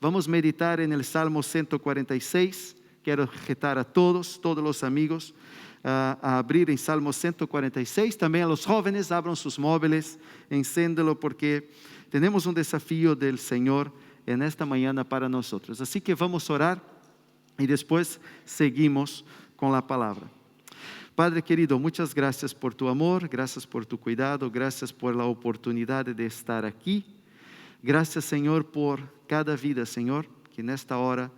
Vamos a meditar en el Salmo 146. Quiero retar a todos los amigos a abrir en Salmo 146. También a los jóvenes, abran sus móviles, enciéndelo, porque tenemos un desafío del Señor en esta mañana para nosotros. Así que vamos a orar y después seguimos con la palabra. Padre querido, muchas gracias por tu amor, gracias por tu cuidado, gracias por la oportunidad de estar aquí. Gracias, Señor, por cada vida, Señor, que en esta hora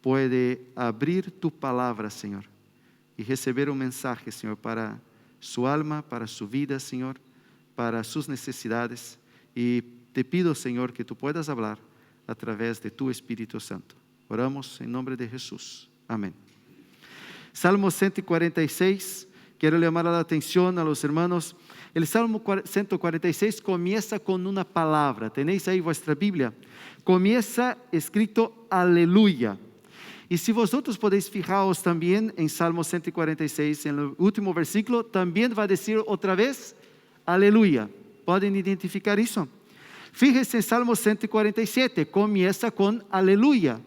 puede abrir tu palabra, Señor, y recibir un mensaje, Señor, para su alma, para su vida, Señor, para sus necesidades. Y te pido, Señor, que tú puedas hablar a través de tu Espíritu Santo. Oramos en nombre de Jesús. Amén. Salmo 146, quiero llamar la atención a los hermanos. El Salmo 146 comienza con una palabra. ¿Tenéis ahí vuestra Biblia? Comienza escrito aleluya. Y si vosotros podéis fijaros también en Salmo 146, en el último versículo, también va a decir otra vez aleluya. ¿Pueden identificar eso? Fíjense en Salmo 147, comienza con aleluya.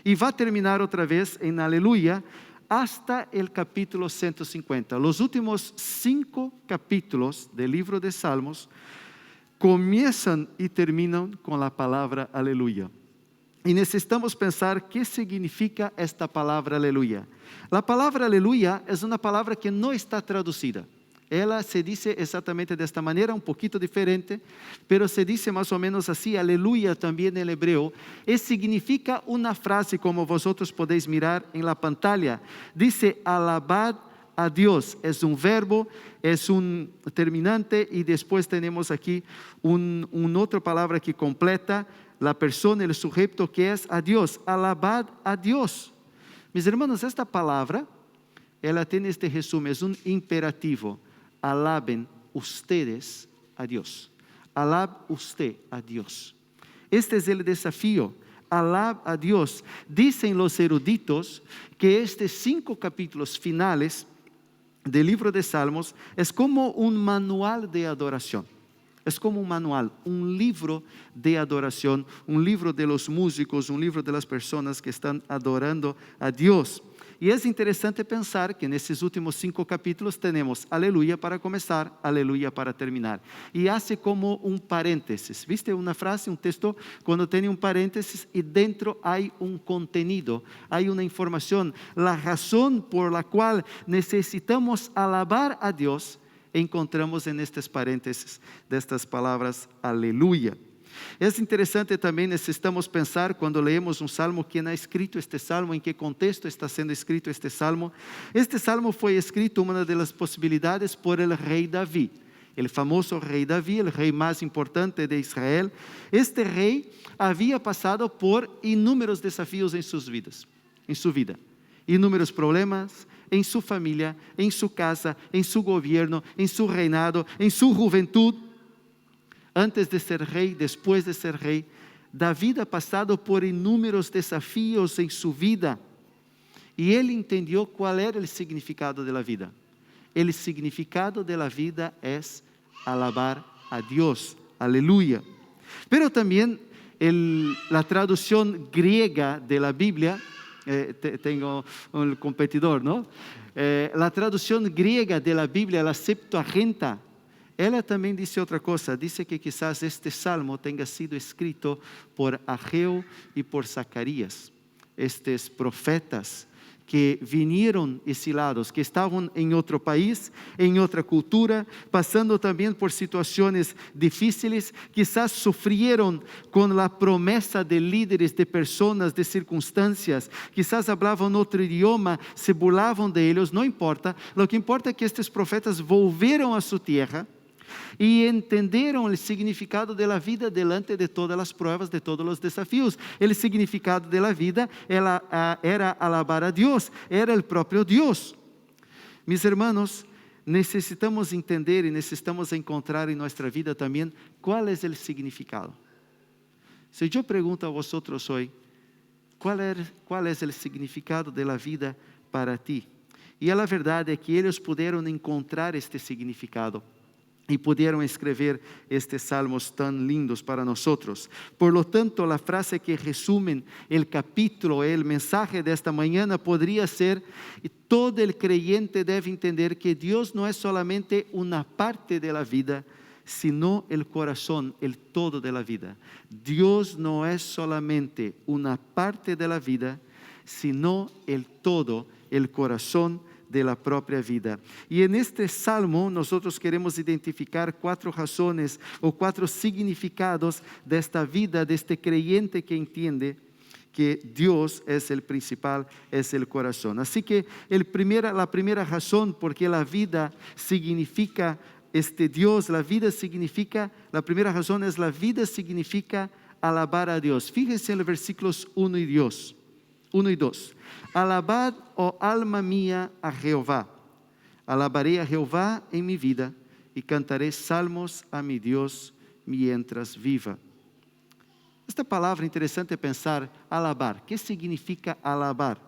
Y va a terminar otra vez en aleluya hasta el capítulo 150. Los últimos 5 capítulos del libro de Salmos comienzan y terminan con la palabra aleluya. Y necesitamos pensar qué significa esta palabra aleluya. La palabra aleluya es una palabra que no está traducida. Ela se dice exactamente de esta manera, un poquito diferente, pero se dice más o menos así, aleluya también en hebreo, y significa una frase como vosotros podéis mirar en la pantalla. Dice, alabad a Dios, es un verbo, es un terminante, y después tenemos aquí una otra palabra que completa la persona, el sujeto, que es a Dios, alabad a Dios. Mis hermanos, esta palabra, ela tiene este resumen, es un imperativo. Alaben ustedes a Dios. Alab usted a Dios. Este es el desafío. Alab a Dios. Dicen los eruditos que estos 5 capítulos finales del libro de Salmos es como un manual de adoración. Es como un manual, un libro de adoración, un libro de los músicos, un libro de las personas que están adorando a Dios. Y es interesante pensar que en estos últimos 5 capítulos tenemos aleluya para comenzar, aleluya para terminar. Y hace como un paréntesis. ¿Viste una frase, un texto, cuando tiene un paréntesis y dentro hay un contenido, hay una información? La razón por la cual necesitamos alabar a Dios encontramos en estos paréntesis de estas palabras aleluya. Es interesante también, necesitamos pensar cuando leemos un salmo, quién ha escrito este salmo, en qué contexto está siendo escrito este salmo. Este salmo fue escrito, una de las posibilidades, por el rey David, el famoso rey David, el rey más importante de Israel. Este rey había pasado por inúmeros desafíos en su vida, inúmeros problemas en su familia, en su casa, en su gobierno, en su reinado, en su juventud. Antes de ser rey, después de ser rey, David ha pasado por inúmeros desafíos en su vida. Y él entendió cuál era el significado de la vida. El significado de la vida es alabar a Dios. Aleluya. Pero también la traducción griega de la Biblia, tengo un competidor, ¿no? La traducción griega de la Biblia, la Septuaginta, ela também disse outra coisa, disse que quizás este salmo tenha sido escrito por Ageo e por Zacarias, estes profetas que vinieron exilados, que estavam em outro país, em outra cultura, passando também por situações difíceis, quizás sofrieron com a promessa de líderes, de pessoas, de circunstâncias, quizás falavam outro idioma, se burlavam de eles, não importa, o que importa é que estes profetas volveram a sua terra, y entendieron el significado de la vida delante de todas las pruebas, de todos los desafíos. El significado de la vida era alabar a Dios, era el propio Dios. Mis hermanos, necesitamos entender y necesitamos encontrar en nuestra vida también cuál es el significado. Si yo pregunto a vosotros hoy, ¿cuál es el significado de la vida para ti? Y la verdad es que ellos pudieron encontrar este significado y pudieron escribir estos salmos tan lindos para nosotros. Por lo tanto, la frase que resumen el capítulo, el mensaje de esta mañana podría ser: todo el creyente debe entender que Dios no es solamente una parte de la vida, sino el corazón, el todo de la vida. Dios no es solamente una parte de la vida, sino el todo, el corazón de la propia vida. Y en este salmo nosotros queremos identificar 4 razones o 4 significados de esta vida, de este creyente que entiende que Dios es el principal, es el corazón. Así que la primera razón porque la vida significa Dios, la primera razón es la vida significa alabar a Dios. Fíjense en los versículos 1 y 2. Alabad, oh alma mía, a Jehová. Alabaré a Jehová en mi vida y cantaré salmos a mi Dios mientras viva. Esta palabra interesante pensar, alabar. ¿Qué significa alabar?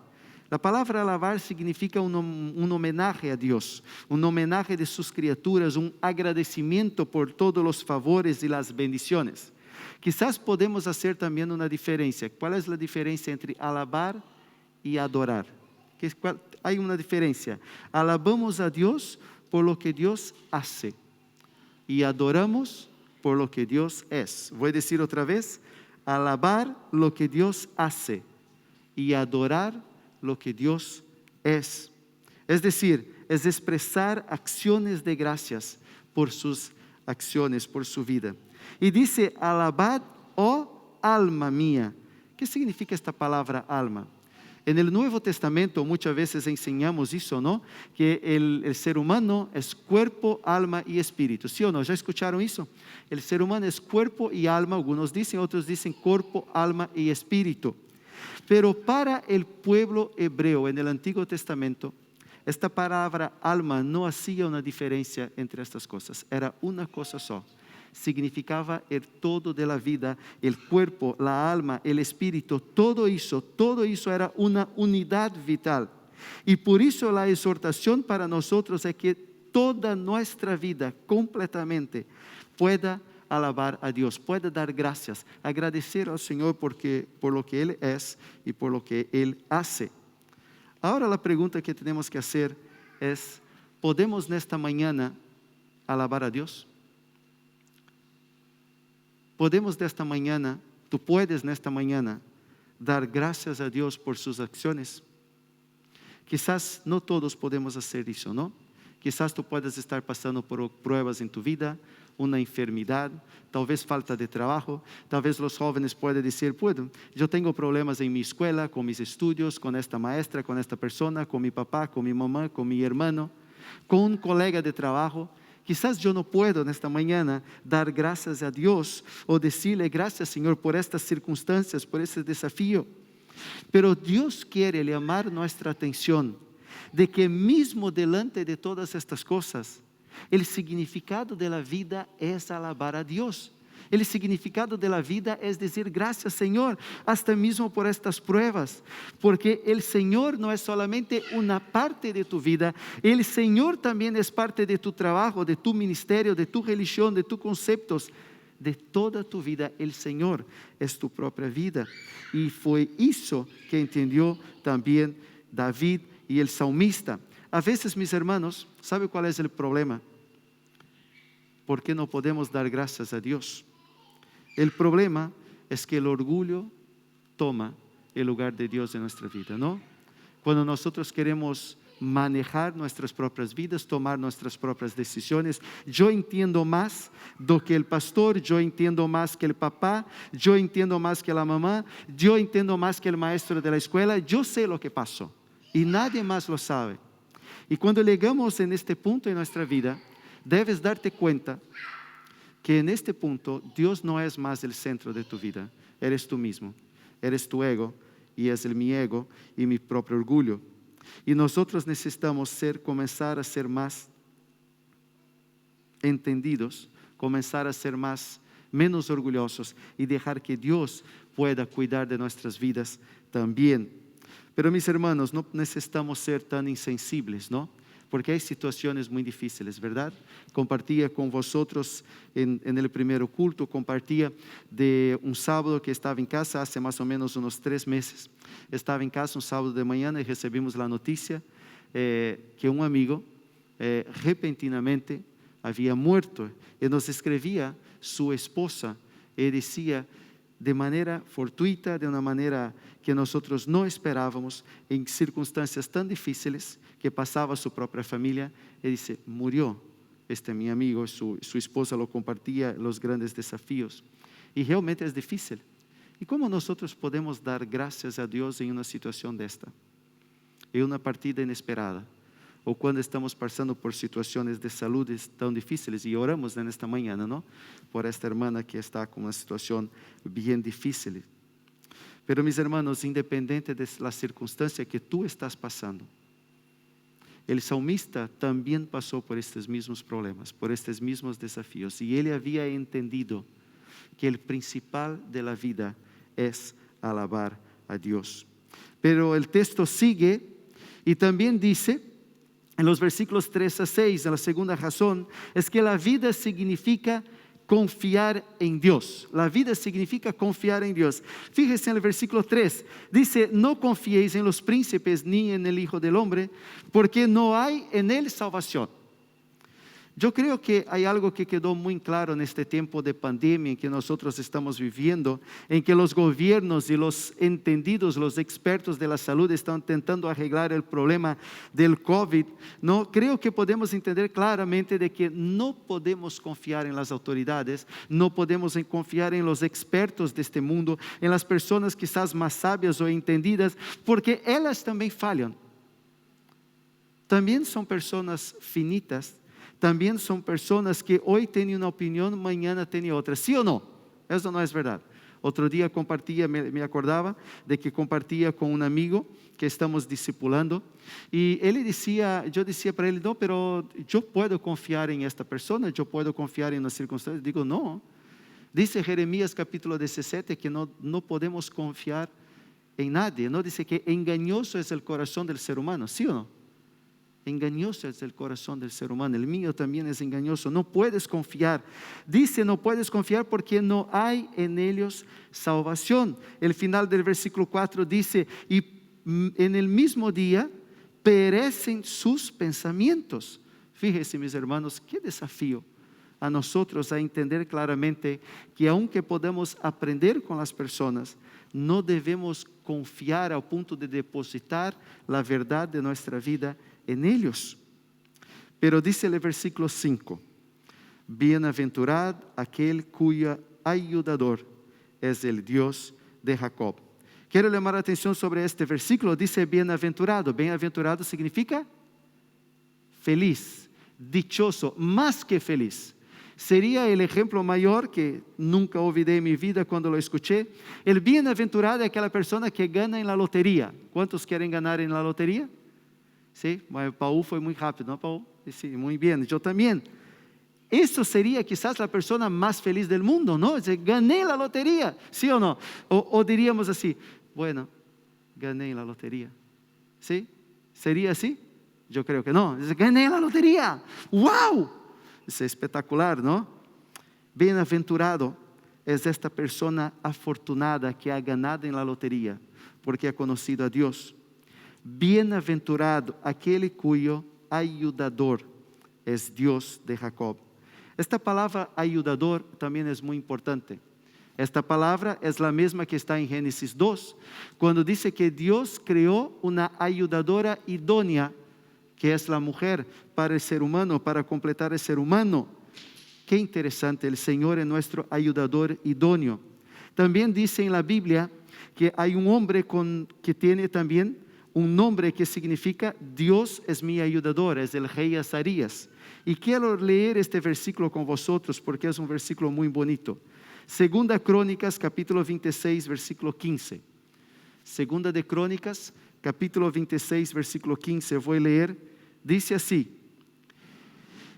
La palabra alabar significa un homenaje a Dios, un homenaje de sus criaturas, un agradecimiento por todos los favores y las bendiciones. Quizás podemos hacer también una diferencia. ¿Cuál es la diferencia entre alabar y adorar? Hay una diferencia. Alabamos a Dios por lo que Dios hace y adoramos por lo que Dios es. Voy a decir otra vez: alabar lo que Dios hace y adorar lo que Dios es. Es decir, es expresar acciones de gracias por sus acciones, por su vida. Y dice: alabad, oh alma mía. ¿Qué significa esta palabra alma? En el Nuevo Testamento muchas veces enseñamos eso, ¿no? Que el ser humano es cuerpo, alma y espíritu. ¿Sí o no? ¿Ya escucharon eso? El ser humano es cuerpo y alma. Algunos dicen, otros dicen cuerpo, alma y espíritu. Pero para el pueblo hebreo en el Antiguo Testamento, esta palabra alma no hacía una diferencia entre estas cosas. Era una cosa sola. Significaba el todo de la vida, el cuerpo, la alma, el espíritu, todo eso era una unidad vital. Y por eso la exhortación para nosotros es que toda nuestra vida completamente pueda alabar a Dios, pueda dar gracias, agradecer al Señor por lo que Él es y por lo que Él hace. Ahora la pregunta que tenemos que hacer es: ¿podemos nesta mañana alabar a Dios? Podemos nesta mañana, tú puedes nesta mañana dar gracias a Dios por sus acciones. Quizás no todos podemos hacer eso, ¿no? Quizás tú puedas estar pasando por pruebas en tu vida, una enfermedad, tal vez falta de trabajo. Tal vez los jóvenes puedan decir: yo tengo problemas en mi escuela, con mis estudios, con esta maestra, con esta persona, con mi papá, con mi mamá, con mi hermano, con un colega de trabajo. Quizás yo no puedo en esta mañana dar gracias a Dios o decirle: gracias, Señor, por estas circunstancias, por este desafío. Pero Dios quiere llamar nuestra atención de que mismo delante de todas estas cosas, el significado de la vida es alabar a Dios. El significado de la vida es decir: gracias, Señor, hasta mismo por estas pruebas, porque el Señor no es solamente una parte de tu vida, el Señor también es parte de tu trabajo, de tu ministerio, de tu religión, de tus conceptos, de toda tu vida. El Señor es tu propia vida. Y fue eso que entendió también David y el salmista. A veces, mis hermanos, ¿sabe cuál es el problema? ¿Por qué no podemos dar gracias a Dios? El problema es que el orgullo toma el lugar de Dios en nuestra vida, ¿no? Cuando nosotros queremos manejar nuestras propias vidas, tomar nuestras propias decisiones, yo entiendo más do que el pastor, yo entiendo más que el papá, yo entiendo más que la mamá, yo entiendo más que el maestro de la escuela, yo sé lo que pasó y nadie más lo sabe. Y cuando llegamos en este punto en nuestra vida, debes darte cuenta que en este punto Dios no es más el centro de tu vida, eres tú mismo, eres tu ego y es mi ego y mi propio orgullo. Y nosotros necesitamos comenzar a ser más entendidos, comenzar a ser menos orgullosos y dejar que Dios pueda cuidar de nuestras vidas también. Pero mis hermanos, no necesitamos ser tan insensibles, ¿no? porque hay situaciones muy difíciles, ¿verdad? Compartía con vosotros en el primer culto, compartía de un sábado que estaba en casa hace más o menos unos 3 meses. Estaba en casa un sábado de mañana y recibimos la noticia que un amigo repentinamente había muerto, y nos escribía su esposa y decía de manera fortuita, de una manera que nosotros no esperábamos, en circunstancias tan difíciles que pasaba su propia familia, y dice: murió mi amigo. Su esposa lo compartía, los grandes desafíos, y realmente es difícil. ¿Y cómo nosotros podemos dar gracias a Dios en una situación de esta? En una partida inesperada, o cuando estamos pasando por situaciones de salud tan difíciles, y oramos en esta mañana, ¿no?, por esta hermana que está con una situación bien difícil. Pero mis hermanos, independiente de la circunstancia que tú estás pasando, el salmista también pasó por estos mismos problemas, por estos mismos desafíos, y él había entendido que el principal de la vida es alabar a Dios. Pero el texto sigue y también dice, en los versículos 3 a 6, la segunda razón es que la vida significa confiar en Dios. La vida significa confiar en Dios. Fíjense en el versículo 3, dice: no confiéis en los príncipes ni en el Hijo del Hombre, porque no hay en él salvación. Yo creo que hay algo que quedó muy claro en este tiempo de pandemia en que nosotros estamos viviendo, en que los gobiernos y los entendidos, los expertos de la salud están intentando arreglar el problema del COVID. No, creo que podemos entender claramente de que no podemos confiar en las autoridades, no podemos confiar en los expertos de este mundo, en las personas quizás más sabias o entendidas, porque ellas también fallan. También son personas finitas. También son personas que hoy tienen una opinión, mañana tienen otra. ¿Sí o no? Eso no es verdad. Otro día compartía, me acordaba de que compartía con un amigo que estamos discipulando, y él decía, yo decía para él: no, pero yo puedo confiar en esta persona, yo puedo confiar en las circunstancias. Digo: no. Dice Jeremías capítulo 17 que no podemos confiar en nadie. No dice que engañoso es el corazón del ser humano. ¿Sí o no? Engañoso es el corazón del ser humano, el mío también es engañoso. No puedes confiar. Dice: no puedes confiar porque no hay en ellos salvación. El final del versículo 4 dice: y en el mismo día perecen sus pensamientos. Fíjense, mis hermanos, qué desafío a nosotros a entender claramente que aunque podamos aprender con las personas, no debemos confiar al punto de depositar la verdad de nuestra vida en ellos. Pero dice el versículo 5: bienaventurado aquel cuyo ayudador es el Dios de Jacob. Quiero llamar la atención sobre este versículo. Dice bienaventurado. Bienaventurado significa feliz, dichoso, más que feliz. Sería el ejemplo mayor que nunca olvidé en mi vida cuando lo escuché. El bienaventurado es aquella persona que gana en la lotería. ¿Cuántos quieren ganar en la lotería? Sí, Paul fue muy rápido, ¿no, Paul? Sí, muy bien, yo también. Eso sería quizás la persona más feliz del mundo, ¿no? Gané la lotería, ¿sí o no? O diríamos así: bueno, gané la lotería. ¿Sí? ¿Sería así? Yo creo que no. Gané la lotería. ¡Wow! Es espectacular, ¿no? Bienaventurado es esta persona afortunada que ha ganado en la lotería porque ha conocido a Dios. Bienaventurado aquele cuyo ayudador es Dios de Jacob. Esta palabra ayudador también es muy importante. Esta palabra es la misma que está en Génesis 2, cuando dice que Dios creó una ayudadora idónea, que es la mujer, para el ser humano, para completar el ser humano. Qué interesante, el Señor es nuestro ayudador idóneo. También dice en la Biblia que hay un hombre que tiene también un nombre que significa Dios es mi ayudador, es el rey Azarías. Y quiero leer este versículo con vosotros porque es un versículo muy bonito. Segunda Crónicas, capítulo 26, versículo 15. Segunda de Crónicas, capítulo 26, versículo 15. Voy a leer, dice así: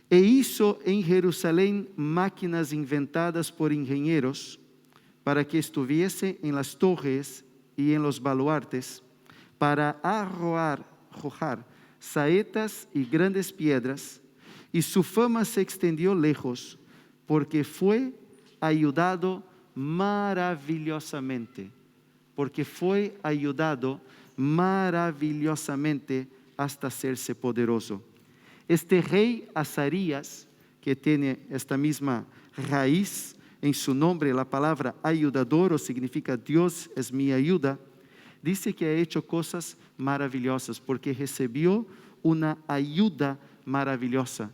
e hizo en Jerusalén máquinas inventadas por ingenieros para que estuviese en las torres y en los baluartes, para arrojar saetas y grandes piedras, y su fama se extendió lejos, porque fue ayudado maravillosamente, porque fue ayudado maravillosamente hasta hacerse poderoso. Este rey Azarías, que tiene esta misma raíz en su nombre, la palabra ayudador, significa Dios es mi ayuda, dice que ha hecho cosas maravillosas porque recibió una ayuda maravillosa.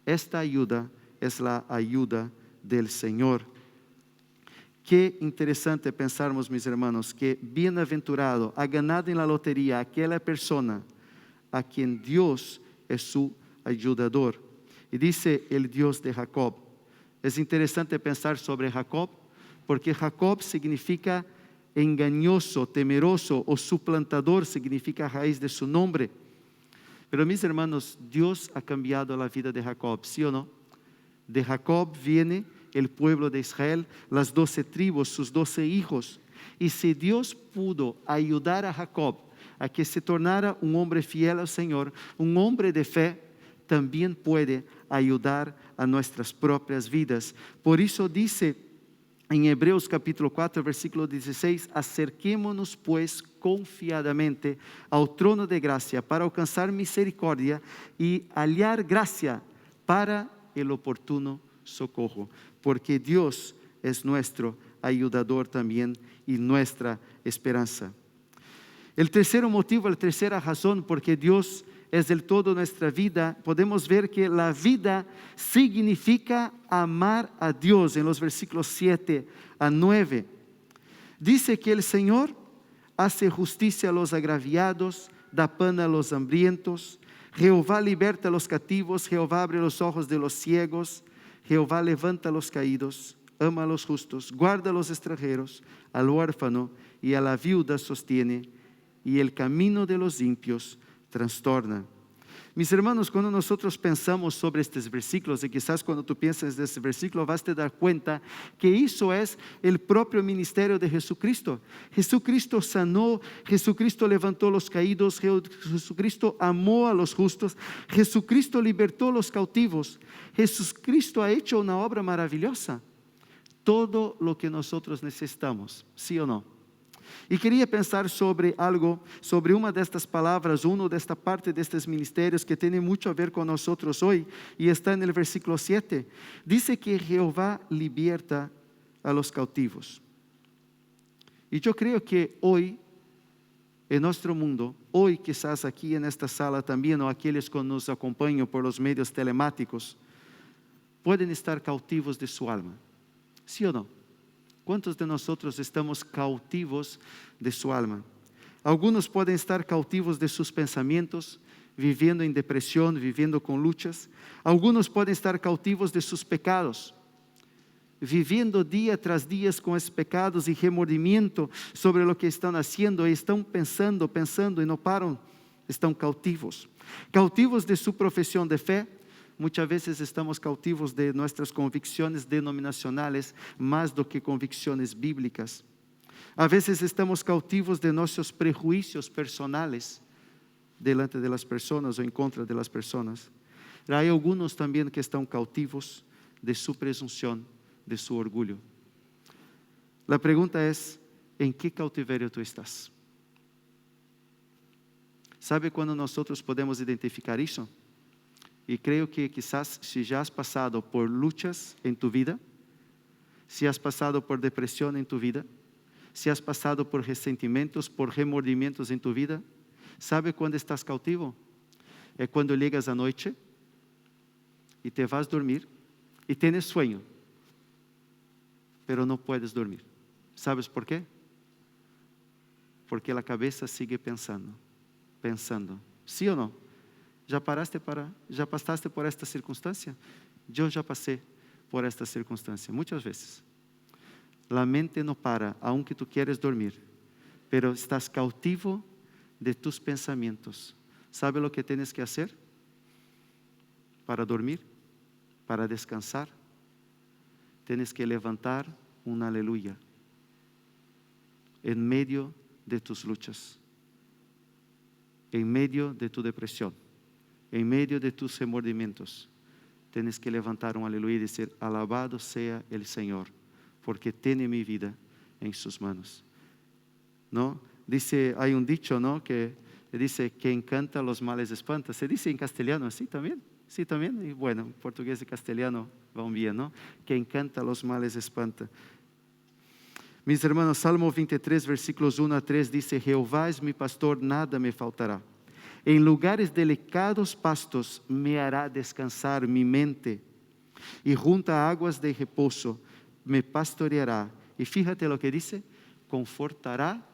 Esta ayuda es la ayuda del Señor. Qué interesante pensarmos, mis hermanos, que bienaventurado, ha ganado en la lotería aquella persona a quien Dios es su ayudador. Y dice el Dios de Jacob. Es interesante pensar sobre Jacob, porque Jacob significa engañoso, temeroso, o suplantador, significa raíz de su nombre. Pero mis hermanos, Dios ha cambiado la vida de Jacob, ¿sí o no? De Jacob viene el pueblo de Israel, las 12 tribus, sus 12 hijos. Y si Dios pudo ayudar a Jacob a que se tornara un hombre fiel al Señor, un hombre de fe, también puede ayudar a nuestras propias vidas. Por eso dice en Hebreos capítulo 4, versículo 16, acerquémonos pues confiadamente ao trono de gracia para alcanzar misericordia y hallar gracia para el oportuno socorro, porque Dios es nuestro ayudador también y nuestra esperanza. El tercer motivo, la tercera razón, porque Dios es del todo nuestra vida, podemos ver que la vida significa amar a Dios en los versículos 7 a 9. Dice que el Señor hace justicia a los agraviados, da pan a los hambrientos, Jehová liberta a los cautivos, Jehová abre los ojos de los ciegos, Jehová levanta a los caídos, ama a los justos, guarda a los extranjeros, al huérfano y a la viuda sostiene, y el camino de los impios trastorna. Mis hermanos, cuando nosotros pensamos sobre estos versículos, y quizás cuando tú piensas en este versículo vas a te dar cuenta que eso es el propio ministerio de Jesucristo. Jesucristo sanó, Jesucristo levantó los caídos, Jesucristo amó a los justos, Jesucristo libertó a los cautivos, Jesucristo ha hecho una obra maravillosa. Todo lo que nosotros necesitamos, ¿sí o no? E queria pensar sobre algo, sobre uma destas palavras, desta parte destes ministérios que tem muito a ver com nós hoje, e está no versículo 7. Dice que Jehová liberta a los cautivos. E eu creio que hoje, em nosso mundo, hoje quizás aqui nesta sala também, ou aqueles que nos acompanham por los medios telemáticos, podem estar cautivos de sua alma, ¿sí ou não? ¿Cuántos de nosotros estamos cautivos de su alma? Algunos pueden estar cautivos de sus pensamientos, viviendo en depresión, viviendo con luchas. Algunos pueden estar cautivos de sus pecados, viviendo día tras día con esos pecados y remordimiento sobre lo que están haciendo y están pensando y no paran, están cautivos. Cautivos de su profesión de fe. Muchas veces estamos cautivos de nuestras convicciones denominacionales más do que convicciones bíblicas. A veces estamos cautivos de nuestros prejuicios personales delante de las personas o en contra de las personas. Hay algunos también que están cautivos de su presunción, de su orgullo. La pregunta es, ¿en qué cautiverio tú estás? ¿Sabe cuándo nosotros podemos identificar eso? Y creo que quizás si ya has pasado por luchas en tu vida, si has pasado por depresión en tu vida, si has pasado por resentimientos, por remordimientos en tu vida, ¿sabe cuándo estás cautivo? Es cuando llegas a noche y te vas a dormir y tienes sueño, pero no puedes dormir. ¿Sabes por qué? Porque la cabeza sigue pensando, ¿sí o no? ¿Ya pasaste por esta circunstancia? Yo ya pasé por esta circunstancia muchas veces. La mente no para, aunque tú quieres dormir, pero estás cautivo de tus pensamientos. ¿Sabe lo que tienes que hacer para dormir, para descansar? Tienes que levantar un aleluya en medio de tus luchas, en medio de tu depresión, en medio de tus remordimientos, tienes que levantar un aleluya y decir: alabado sea el Señor, porque tiene mi vida en sus manos. ¿No? Dice, hay un dicho, ¿no?, que dice: quien canta los males espanta. ¿Se dice en castellano así también? Sí, también. Y bueno, portugués y castellano van bien, ¿no? Quien canta los males espanta. Mis hermanos, Salmo 23, versículos 1 a 3 dice: Jehová es mi pastor, nada me faltará. En lugares delicados pastos me hará descansar mi mente, y junto a aguas de reposo me pastoreará. Y fíjate lo que dice: confortará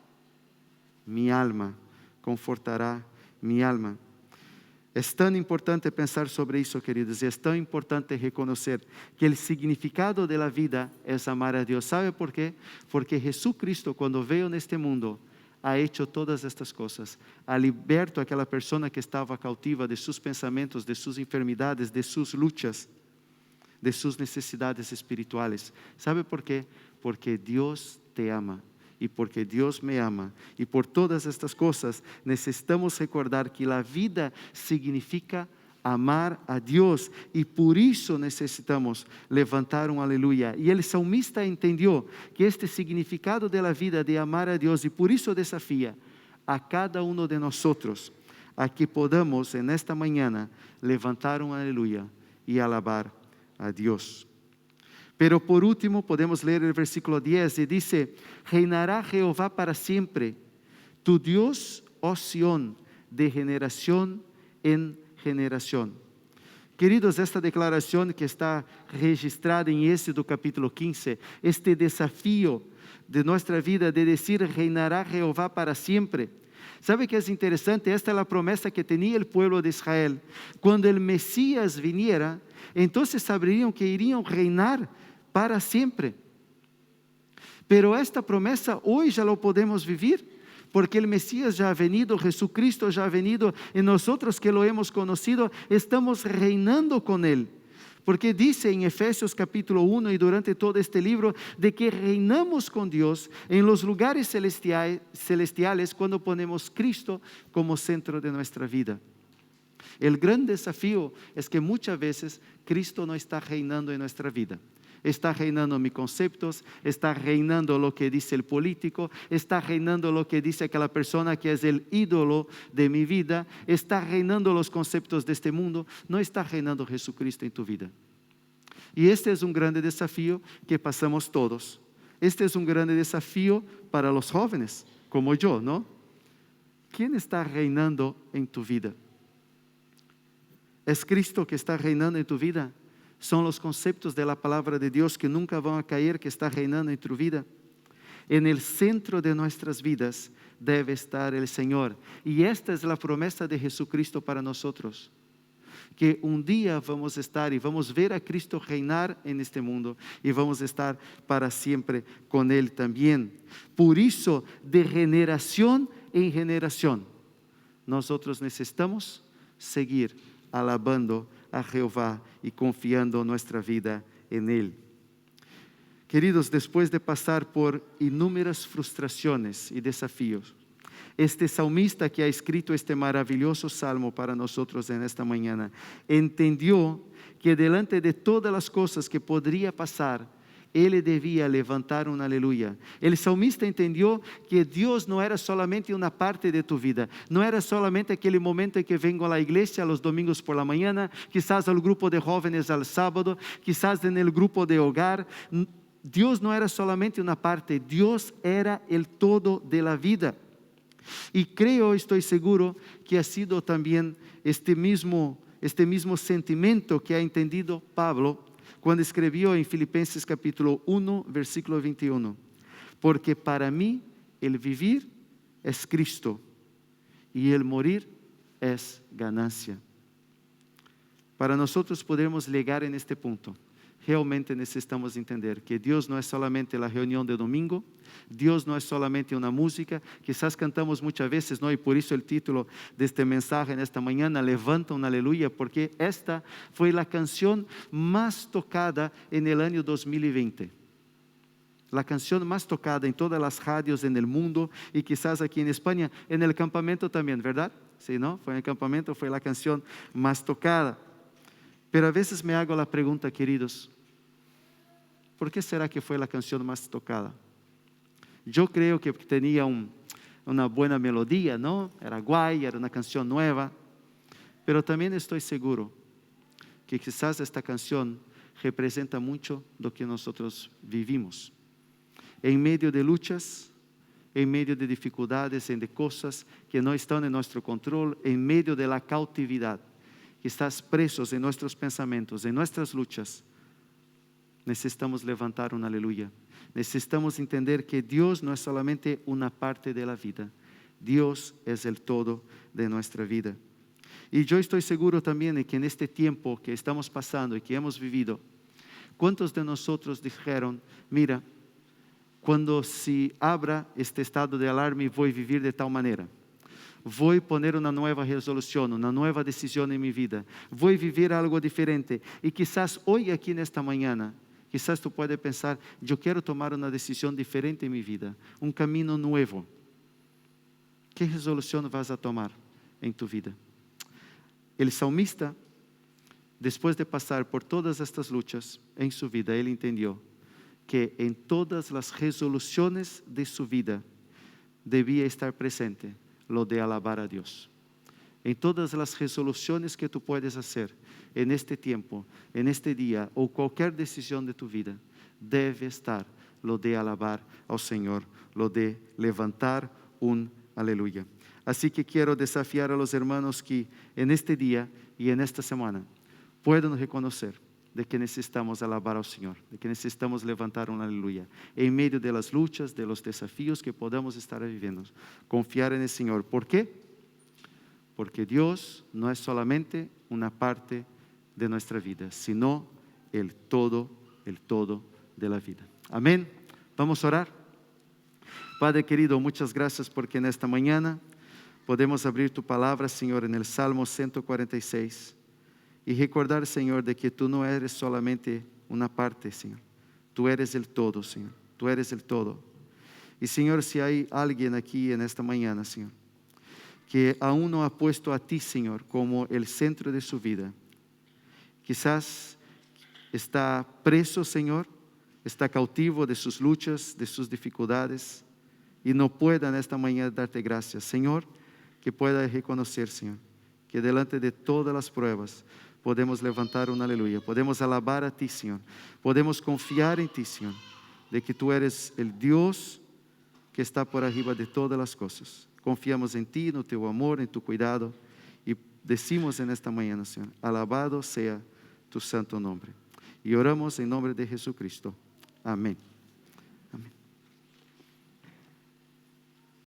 mi alma, confortará mi alma. Es tan importante pensar sobre eso, queridos, y es tan importante reconocer que el significado de la vida es amar a Dios. ¿Sabe por qué? Porque Jesucristo, cuando veio en este mundo, ha hecho todas estas cosas. Ha liberto a aquella persona que estaba cautiva de sus pensamientos, de sus enfermedades, de sus luchas, de sus necesidades espirituales. ¿Sabe por qué? Porque Dios te ama. Y porque Dios me ama, y por todas estas cosas, necesitamos recordar que la vida significa amar a Dios, y por eso necesitamos levantar un aleluya. Y el salmista entendió que este significado de la vida, de amar a Dios, y por eso desafía a cada uno de nosotros a que podamos en esta mañana levantar un aleluya y alabar a Dios. Pero por último podemos leer el versículo 10 y dice: reinará Jehová para siempre, tu Dios, oh Sión, de generación en generación. Queridos, esta declaración que está registrada en Éxodo capítulo 15, este desafío de nuestra vida de decir: reinará Jehová para siempre. ¿Sabe qué es interesante? Esta es la promesa que tenía el pueblo de Israel. Cuando el Mesías viniera, entonces sabrían que irían a reinar para siempre. Pero esta promesa hoy ya lo podemos vivir, porque el Mesías ya ha venido, Jesucristo ya ha venido, y nosotros que lo hemos conocido, estamos reinando con Él. Porque dice en Efesios capítulo 1 y durante todo este libro, de que reinamos con Dios en los lugares celestiales cuando ponemos Cristo como centro de nuestra vida. El gran desafío es que muchas veces Cristo no está reinando en nuestra vida. Está reinando mis conceptos, está reinando lo que dice el político, está reinando lo que dice aquella persona que es el ídolo de mi vida, está reinando los conceptos de este mundo, no está reinando Jesucristo en tu vida. Y este es un grande desafío que pasamos todos. Este es un grande desafío para los jóvenes, como yo, ¿no? ¿Quién está reinando en tu vida? ¿Es Cristo que está reinando en tu vida? ¿Son los conceptos de la palabra de Dios que nunca van a caer, que está reinando en tu vida? En el centro de nuestras vidas debe estar el Señor. Y esta es la promesa de Jesucristo para nosotros. Que un día vamos a estar y vamos a ver a Cristo reinar en este mundo. Y vamos a estar para siempre con Él también. Por eso, de generación en generación, nosotros necesitamos seguir alabando a Jehová y confiando nuestra vida en Él. Queridos, después de pasar por inúmeras frustraciones y desafíos, este salmista que ha escrito este maravilloso salmo para nosotros en esta mañana, entendió que delante de todas las cosas que podría pasar, Él debía levantar un aleluya. El salmista entendió que Dios no era solamente una parte de tu vida, no era solamente aquel momento en que vengo a la iglesia los domingos por la mañana, quizás al grupo de jóvenes al sábado, quizás en el grupo de hogar. Dios no era solamente una parte, Dios era el todo de la vida. Y creo, estoy seguro, que ha sido también este mismo sentimiento que ha entendido Pablo cuando escribió en Filipenses capítulo 1, versículo 21. Porque para mí el vivir es Cristo y el morir es ganancia. Para nosotros podermos llegar en este punto, realmente necesitamos entender que Dios no es solamente la reunión de domingo, Dios no es solamente una música, quizás cantamos muchas veces, ¿no? Y por eso el título de este mensaje en esta mañana, Levanta un aleluya, porque esta fue la canción más tocada en el año 2020. la canción más tocada en todas las radios en el mundo y quizás aquí en España, en el campamento también, ¿verdad? Sí, ¿no? Fue en el campamento, fue la canción más tocada. Pero a veces me hago la pregunta, queridos, ¿por qué será que fue la canción más tocada? Yo creo que tenía una buena melodía, ¿no? Era guay, era una canción nueva. Pero también estoy seguro que quizás esta canción representa mucho lo que nosotros vivimos. En medio de luchas, en medio de dificultades, de cosas que no están en nuestro control, en medio de la cautividad, que estás presos en nuestros pensamientos, en nuestras luchas, necesitamos levantar un aleluya. Necesitamos entender que Dios no es solamente una parte de la vida, Dios es el todo de nuestra vida. Y yo estoy seguro también de que en este tiempo que estamos pasando y que hemos vivido, ¿cuántos de nosotros dijeron, mira, cuando se abra este estado de alarma voy a vivir de tal manera? Voy a poner una nueva resolución, una nueva decisión en mi vida. Voy a vivir algo diferente. Y quizás hoy aquí en esta mañana, quizás tú puedes pensar, yo quiero tomar una decisión diferente en mi vida, un camino nuevo. ¿Qué resolución vas a tomar en tu vida? El salmista, después de pasar por todas estas luchas en su vida, él entendió que en todas las resoluciones de su vida debía estar presente lo de alabar a Dios. En todas las resoluciones que tú puedes hacer en este tiempo, en este día o cualquier decisión de tu vida, debe estar lo de alabar al Señor, lo de levantar un aleluya. Así que quiero desafiar a los hermanos que en este día y en esta semana puedan reconocer de que necesitamos alabar al Señor, de que necesitamos levantar un aleluya en medio de las luchas, de los desafíos que podamos estar viviendo. Confiar en el Señor. ¿Por qué? Porque Dios no es solamente una parte de nuestra vida, sino el todo de la vida. Amén. Vamos a orar. Padre querido, muchas gracias porque en esta mañana podemos abrir tu palabra, Señor, en el Salmo 146 y recordar, Señor, de que tú no eres solamente una parte, Señor. Tú eres el todo, Señor. Tú eres el todo. Y, Señor, si hay alguien aquí en esta mañana, Señor, que aún no ha puesto a ti, Señor, como el centro de su vida, quizás está preso, Señor, está cautivo de sus luchas, de sus dificultades, y no pueda en esta mañana darte gracias, Señor, que pueda reconocer, Señor, que delante de todas las pruebas podemos levantar un aleluya, podemos alabar a ti, Señor, podemos confiar en ti, Señor, de que tú eres el Dios que está por arriba de todas las cosas. Confiamos en ti, en tu amor, en tu cuidado, y decimos en esta mañana, Señor, alabado sea tu santo nombre. Y oramos en nombre de Jesucristo. Amén.